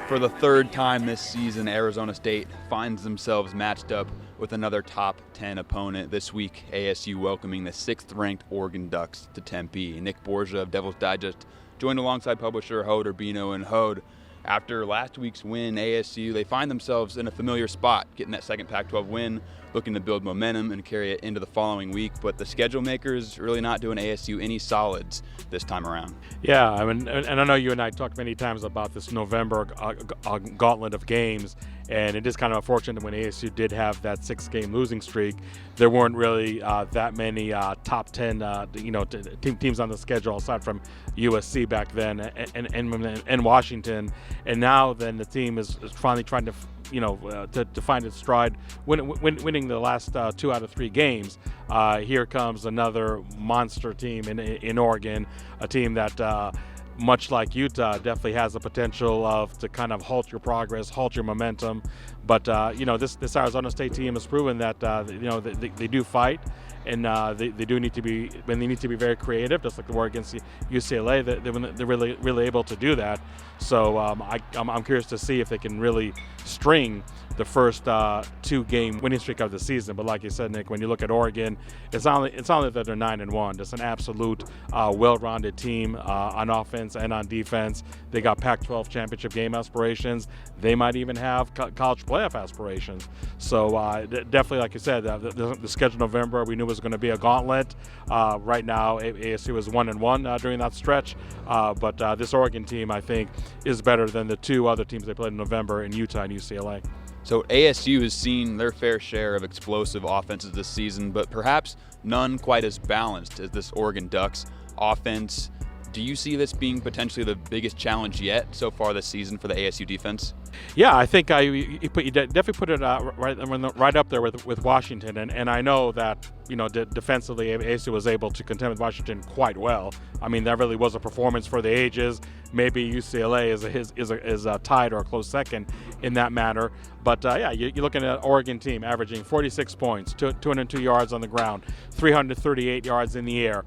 For the third time this season, Arizona State finds themselves matched up with another top 10 opponent. This week, ASU welcoming the 6th-ranked Oregon Ducks to Tempe. Nick Borgia of Devil's Digest joined alongside publisher Hode Urbino. And Hode, after last week's win, ASU, they find themselves in a familiar spot, getting that second Pac-12 win, looking to build momentum and carry it into the following week. But the schedule makers really not doing ASU any solids this time around. Yeah, I mean, and I know you and I talked many times about this November gauntlet of games, and it is kind of unfortunate when ASU did have that 6-game losing streak. There weren't really that many top 10 teams on the schedule aside from USC back then and Washington. And now then the team is finally trying to to find its stride, winning the last 2 out of 3 games. Here comes another monster team in Oregon, a team that much like Utah, definitely has the potential to kind of halt your progress, halt your momentum. But this Arizona State team has proven that they do fight, and they do need to be very creative, just like they were against UCLA. They're really able to do that. So I'm curious to see if they can really string the first 2-game winning streak of the season. But like you said, Nick, when you look at Oregon, it's not only that they're 9-1. It's an absolute well-rounded team on offense and on defense. They got Pac-12 championship game aspirations. They might even have college playoff aspirations. So definitely, like you said, the schedule November, we knew was going to be a gauntlet. Right now, ASU is 1-1 during that stretch. But this Oregon team, I think, is better than the 2 other teams they played in November in Utah and UCLA. So ASU has seen their fair share of explosive offenses this season, but perhaps none quite as balanced as this Oregon Ducks offense. Do you see this being potentially the biggest challenge yet so far this season for the ASU defense? Yeah, I think you definitely put it right up there with Washington, and I know that defensively ASU was able to contend with Washington quite well. I mean, that really was a performance for the ages. Maybe UCLA is a tied or a close second in that matter. But yeah, you're looking at an Oregon team averaging 46 points, 202 yards on the ground, 338 yards in the air.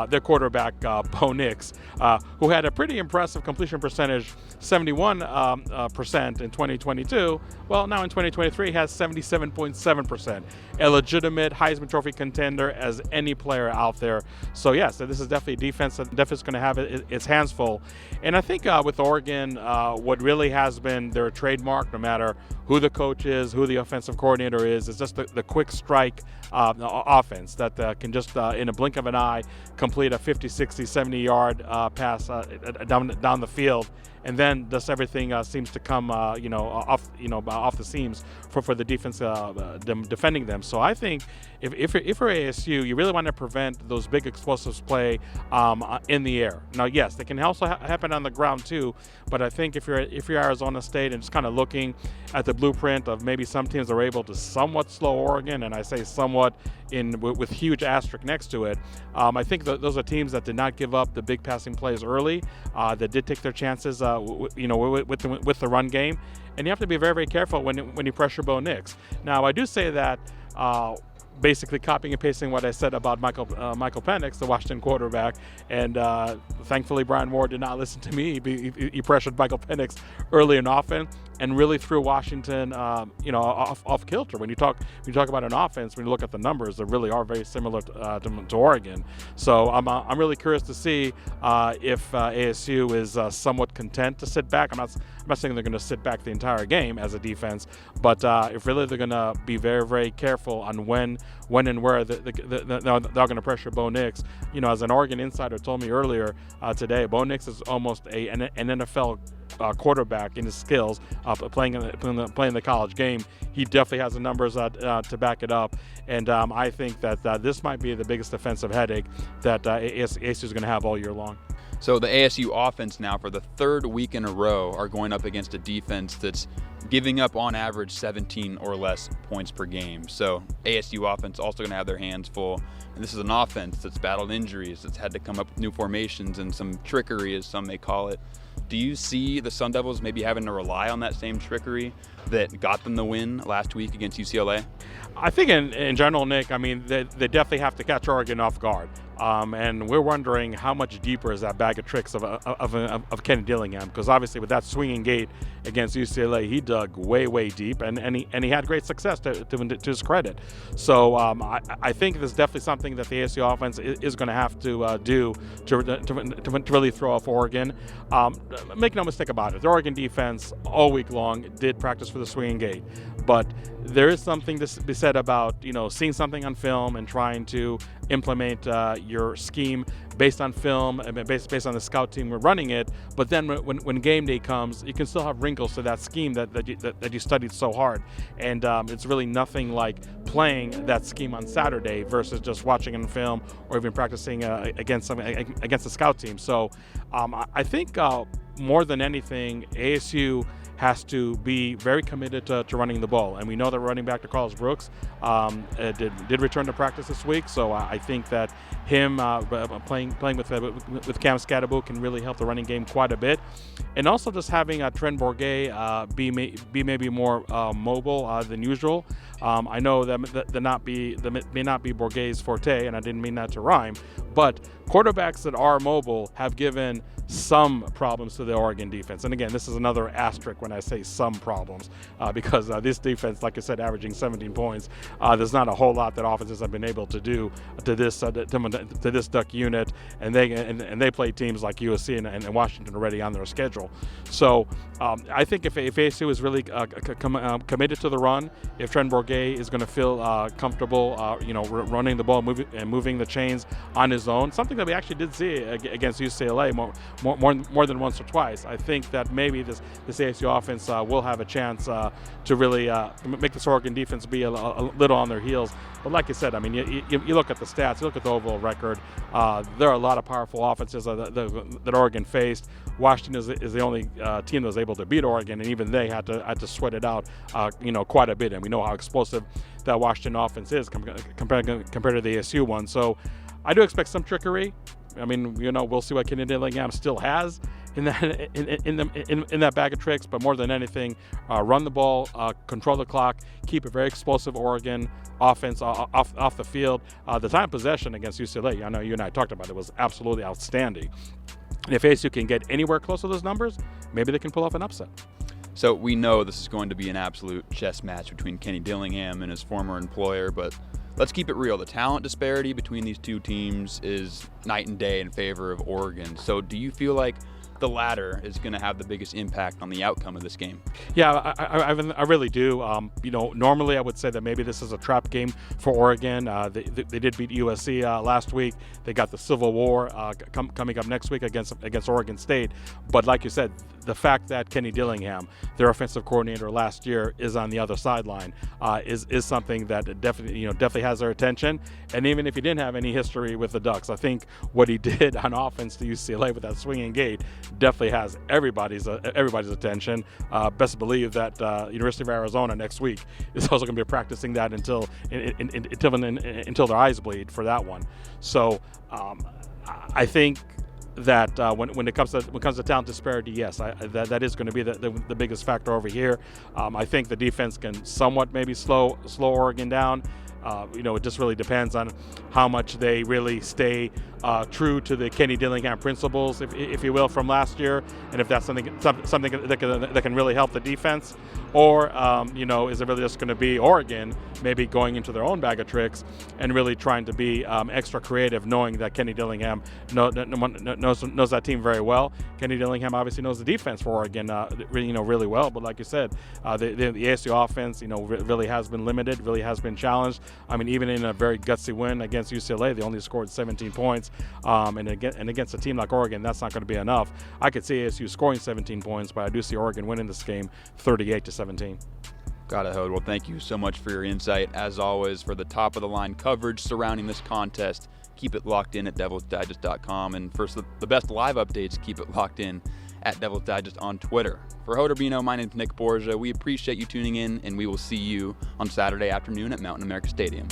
Their quarterback, Bo Nix, who had a pretty impressive completion percentage, 71% in 2022. Well, now in 2023, has 77.7%. A legitimate Heisman Trophy contender as any player out there. So yes, this is definitely a defense that definitely is going to have its hands full. And I think with Oregon, what really has been their trademark, no matter who the coach is, who the offensive coordinator is just the quick strike offense that can just in a blink of an eye complete a 50, 60, 70-yard pass down the field. And then just everything seems to come, off the seams for the defense defending them. So I think if you're ASU, you really want to prevent those big explosives play in the air. Now, yes, they can also happen on the ground too. But I think if you're Arizona State and just kind of looking at the blueprint of maybe some teams are able to somewhat slow Oregon, and I say somewhat with huge asterisk next to it, I think those are teams that did not give up the big passing plays early, that did take their chances, with the run game, and you have to be very, very careful when you pressure Bo Nix. Now, I do say that. Basically copying and pasting what I said about Michael Penix, the Washington quarterback, and thankfully Brian Moore did not listen to me. He pressured Michael Penix early and often, and really threw Washington, off kilter. When you talk about an offense, when you look at the numbers, they really are very similar to Oregon. So I'm really curious to see if ASU is somewhat content to sit back. I'm not saying they're going to sit back the entire game as a defense, but if really they're going to be very, very careful on when and where they're going to pressure Bo Nix. As an Oregon insider told me earlier today, Bo Nix is almost an NFL quarterback in his skills, playing the college game. He definitely has the numbers to back it up, and I think that this might be the biggest defensive headache that ASU is going to have all year long. So the ASU offense now, for the 3rd week in a row, are going up against a defense that's giving up on average 17 or less points per game. So ASU offense also going to have their hands full. And this is an offense that's battled injuries, that's had to come up with new formations and some trickery, as some may call it. Do you see the Sun Devils maybe having to rely on that same trickery that got them the win last week against UCLA? I think in general, Nick, I mean, they definitely have to catch Oregon off guard. And we're wondering how much deeper is that bag of tricks of Kenny Dillingham, because obviously with that swinging gate against UCLA, he dug way deep, and he had great success to his credit. So I think there's definitely something that the ASU offense is going to have to do to really throw off Oregon. Make no mistake about it, the Oregon defense all week long did practice for the swinging gate, but there is something to be said about seeing something on film and trying to implement your scheme based on film and based on the scout team running it. But then when game day comes, you can still have wrinkles to that scheme that you studied so hard. And it's really nothing like playing that scheme on Saturday versus just watching it on film or even practicing against the scout team. So I think more than anything, ASU has to be very committed to running the ball. And we know that running back to Carlos Brooks did return to practice this week. So I think that him playing with Cam Scatterbo can really help the running game quite a bit. And also just having Trent Bourget be maybe more mobile than usual. I know that may not be Bourget's forte, and I didn't mean that to rhyme, but quarterbacks that are mobile have given some problems to the Oregon defense. And again, this is another asterisk when I say some problems, because this defense, like I said, averaging 17 points, there's not a whole lot that offenses have been able to do to this Duck unit, and they play teams like USC and Washington already on their schedule. So I think if ASU is really committed to the run, if Trent Bourget is going to feel comfortable, running the ball and moving the chains on his own, something that we actually did see against UCLA more than once or twice, I think that maybe this ASU offense will have a chance to really make this Oregon defense be a little on their heels. But like I said, I mean, you look at the stats, you look at the overall record. There are a lot of powerful offenses that Oregon faced. Washington is the only team that was able to beat Oregon, and even they had to sweat it out, quite a bit. And we know how explosive that Washington offense is compared to the ASU one. So I do expect some trickery. I mean, we'll see what Kenny Dillingham still has in that bag of tricks. But more than anything, run the ball, control the clock, keep a very explosive Oregon offense off the field. The time of possession against UCLA, I know you and I talked about it, was absolutely outstanding. And if ASU can get anywhere close to those numbers, maybe they can pull off an upset. So we know this is going to be an absolute chess match between Kenny Dillingham and his former employer, but let's keep it real. The talent disparity between these two teams is night and day in favor of Oregon. So do you feel like the latter is going to have the biggest impact on the outcome of this game? Yeah, I really do. Normally I would say that maybe this is a trap game for Oregon. They did beat USC last week. They got the Civil War coming up next week against Oregon State. But like you said, the fact that Kenny Dillingham, their offensive coordinator last year, is on the other sideline is something that definitely has their attention. And even if he didn't have any history with the Ducks, I think what he did on offense to UCLA with that swinging gate definitely has everybody's attention. Best believe that University of Arizona next week is also going to be practicing that until their eyes bleed for that one. So I think that when it comes to talent disparity, yes, that is going to be the biggest factor over here. I think the defense can somewhat maybe slow Oregon down. It just really depends on how much they really stay true to the Kenny Dillingham principles, if you will, from last year, and if that's something that can really help the defense, or is it really just going to be Oregon maybe going into their own bag of tricks and really trying to be extra creative, knowing that Kenny Dillingham knows that team very well. Kenny Dillingham obviously knows the defense for Oregon really well, but like you said, the ASU offense really has been limited, really has been challenged. I mean, even in a very gutsy win against UCLA, they only scored 17 points. And against a team like Oregon, that's not going to be enough. I could see ASU scoring 17 points, but I do see Oregon winning this game 38-17. Got it, Hode. Well, thank you so much for your insight. As always, for the top-of-the-line coverage surrounding this contest, keep it locked in at DevilsDigest.com. And for the best live updates, keep it locked in at Devils Digest on Twitter. For Hode Urbino, my name is Nick Borgia. We appreciate you tuning in, and we will see you on Saturday afternoon at Mountain America Stadium.